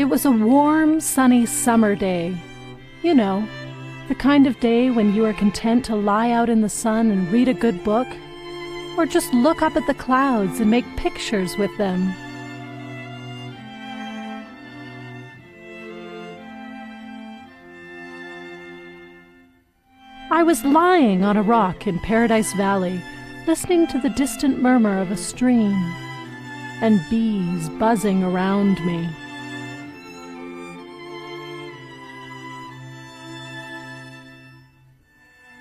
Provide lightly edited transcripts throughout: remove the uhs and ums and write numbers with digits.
It was a warm, sunny summer day. You know, the kind of day when you are content to lie out in the sun and read a good book, or just look up at the clouds and make pictures with them. I was lying on a rock in Paradise Valley, listening to the distant murmur of a stream, and bees buzzing around me.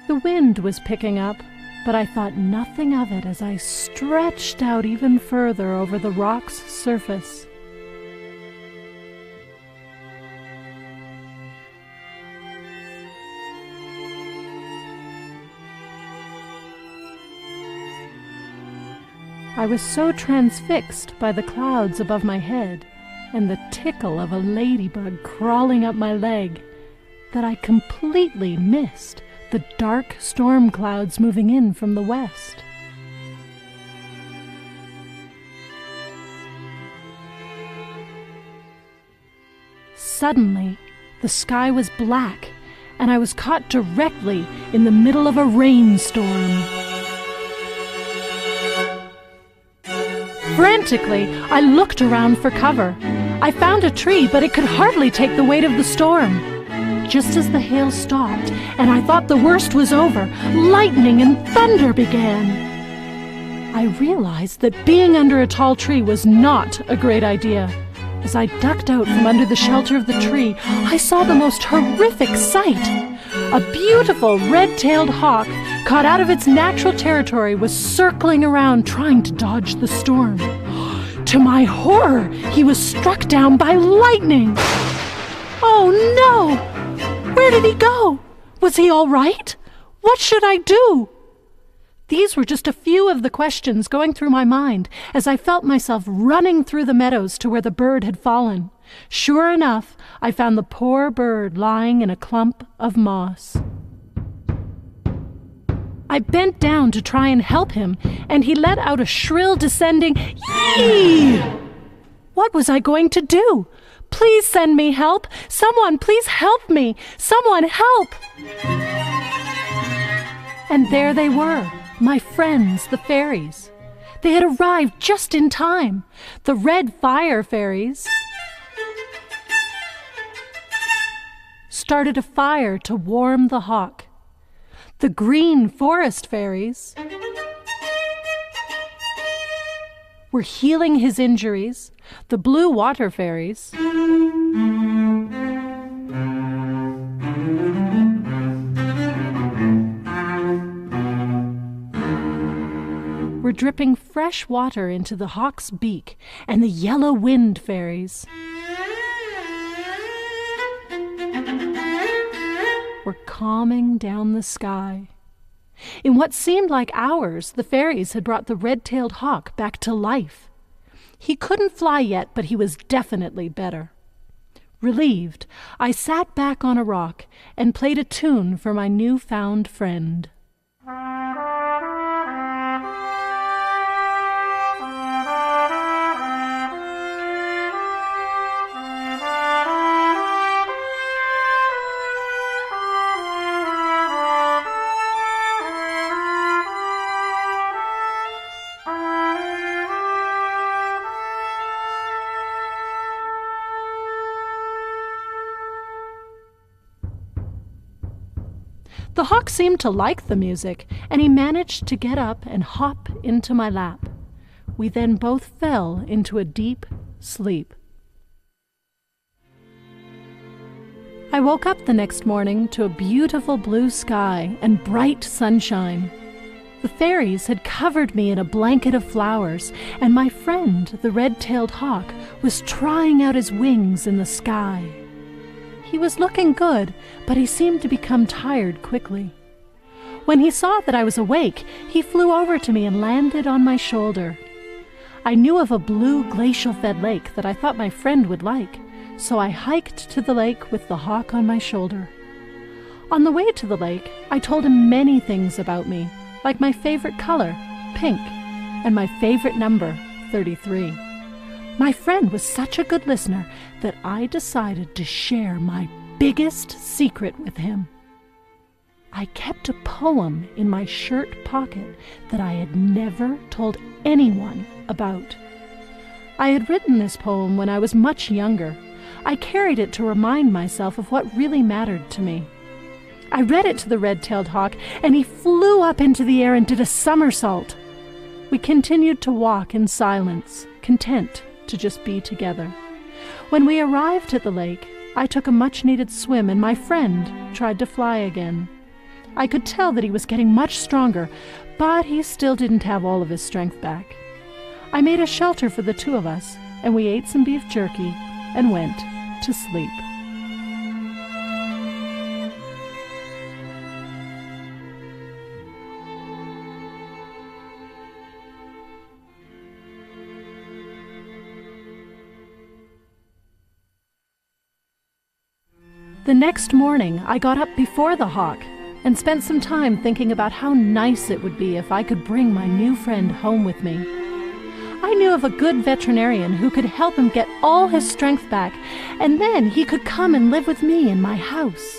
The wind was picking up, but I thought nothing of it as I stretched out even further over the rock's surface. I was so transfixed by the clouds above my head and the tickle of a ladybug crawling up my leg that I completely missed the dark storm clouds moving in from the west. Suddenly, the sky was black, and I was caught directly in the middle of a rainstorm. Frantically, I looked around for cover. I found a tree, but it could hardly take the weight of the storm. Just as the hail stopped, and I thought the worst was over, lightning and thunder began. I realized that being under a tall tree was not a great idea. As I ducked out from under the shelter of the tree, I saw the most horrific sight. A beautiful red-tailed hawk, caught out of its natural territory, was circling around trying to dodge the storm. To my horror, he was struck down by lightning. Oh no! Where did he go? Was he all right? What should I do? These were just a few of the questions going through my mind as I felt myself running through the meadows to where the bird had fallen. Sure enough, I found the poor bird lying in a clump of moss. I bent down to try and help him, and he let out a shrill, descending "Yee!" What was I going to do? Please send me help! Someone, please help me! Someone help! And there they were, my friends, the fairies. They had arrived just in time. The red fire fairies started a fire to warm the hawk. The green forest fairies were healing his injuries. The blue water fairies were dripping fresh water into the hawk's beak, and the yellow wind fairies were calming down the sky. In what seemed like hours, the fairies had brought the red-tailed hawk back to life. He couldn't fly yet, but he was definitely better. Relieved, I sat back on a rock and played a tune for my new-found friend. The hawk seemed to like the music, and he managed to get up and hop into my lap. We then both fell into a deep sleep. I woke up the next morning to a beautiful blue sky and bright sunshine. The fairies had covered me in a blanket of flowers, and my friend, the red-tailed hawk, was trying out his wings in the sky. He was looking good, but he seemed to become tired quickly. When he saw that I was awake, he flew over to me and landed on my shoulder. I knew of a blue glacial-fed lake that I thought my friend would like, so I hiked to the lake with the hawk on my shoulder. On the way to the lake, I told him many things about me, like my favorite color, pink, and my favorite number, 33. My friend was such a good listener that I decided to share my biggest secret with him. I kept a poem in my shirt pocket that I had never told anyone about. I had written this poem when I was much younger. I carried it to remind myself of what really mattered to me. I read it to the red-tailed hawk, and he flew up into the air and did a somersault. We continued to walk in silence, content to just be together. When we arrived at the lake, I took a much-needed swim, and my friend tried to fly again. I could tell that he was getting much stronger, but he still didn't have all of his strength back. I made a shelter for the two of us, and we ate some beef jerky and went to sleep. The next morning, I got up before the hawk and spent some time thinking about how nice it would be if I could bring my new friend home with me. I knew of a good veterinarian who could help him get all his strength back, and then he could come and live with me in my house.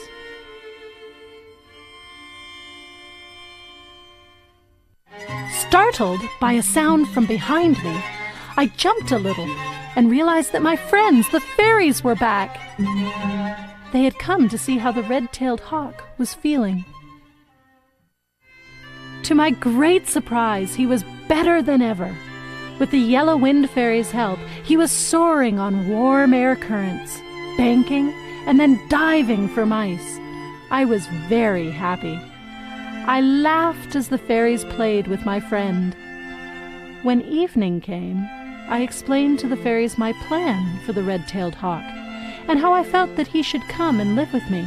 Startled by a sound from behind me, I jumped a little and realized that my friends, the fairies, were back. They had come to see how the red-tailed hawk was feeling. To my great surprise, he was better than ever. With the yellow wind fairy's help, he was soaring on warm air currents, banking and then diving for mice. I was very happy. I laughed as the fairies played with my friend. When evening came, I explained to the fairies my plan for the red-tailed hawk, and how I felt that he should come and live with me.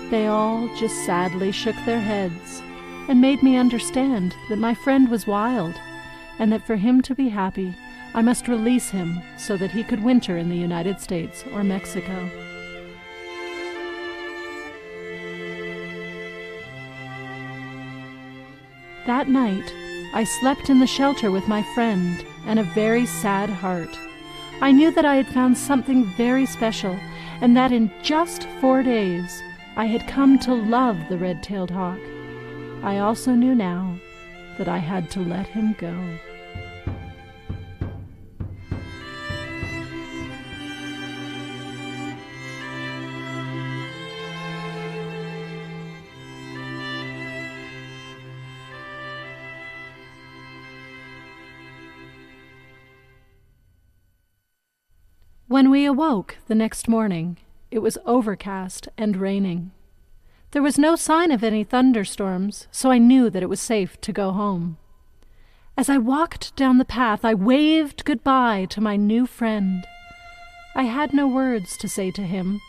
They all just sadly shook their heads and made me understand that my friend was wild, and that for him to be happy, I must release him so that he could winter in the United States or Mexico. That night, I slept in the shelter with my friend and a very sad heart. I knew that I had found something very special, and that in just 4 days I had come to love the red-tailed hawk. I also knew now that I had to let him go. When we awoke the next morning, it was overcast and raining. There was no sign of any thunderstorms, so I knew that it was safe to go home. As I walked down the path, I waved goodbye to my new friend. I had no words to say to him,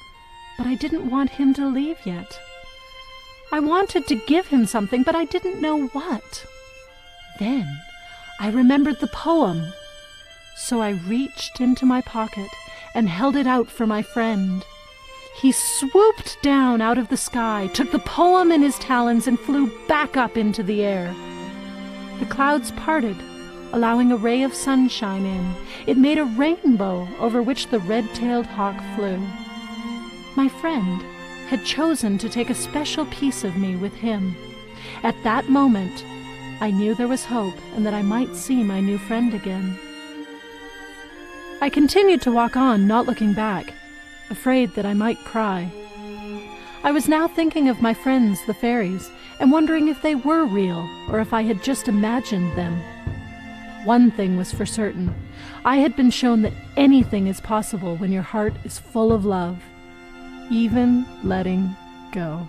but I didn't want him to leave yet. I wanted to give him something, but I didn't know what. Then I remembered the poem, so I reached into my pocket and held it out for my friend. He swooped down out of the sky, took the poem in his talons, and flew back up into the air. The clouds parted, allowing a ray of sunshine in. It made a rainbow over which the red-tailed hawk flew. My friend had chosen to take a special piece of me with him. At that moment, I knew there was hope and that I might see my new friend again. I continued to walk on, not looking back, afraid that I might cry. I was now thinking of my friends, the fairies, and wondering if they were real or if I had just imagined them. One thing was for certain. I had been shown that anything is possible when your heart is full of love, even letting go.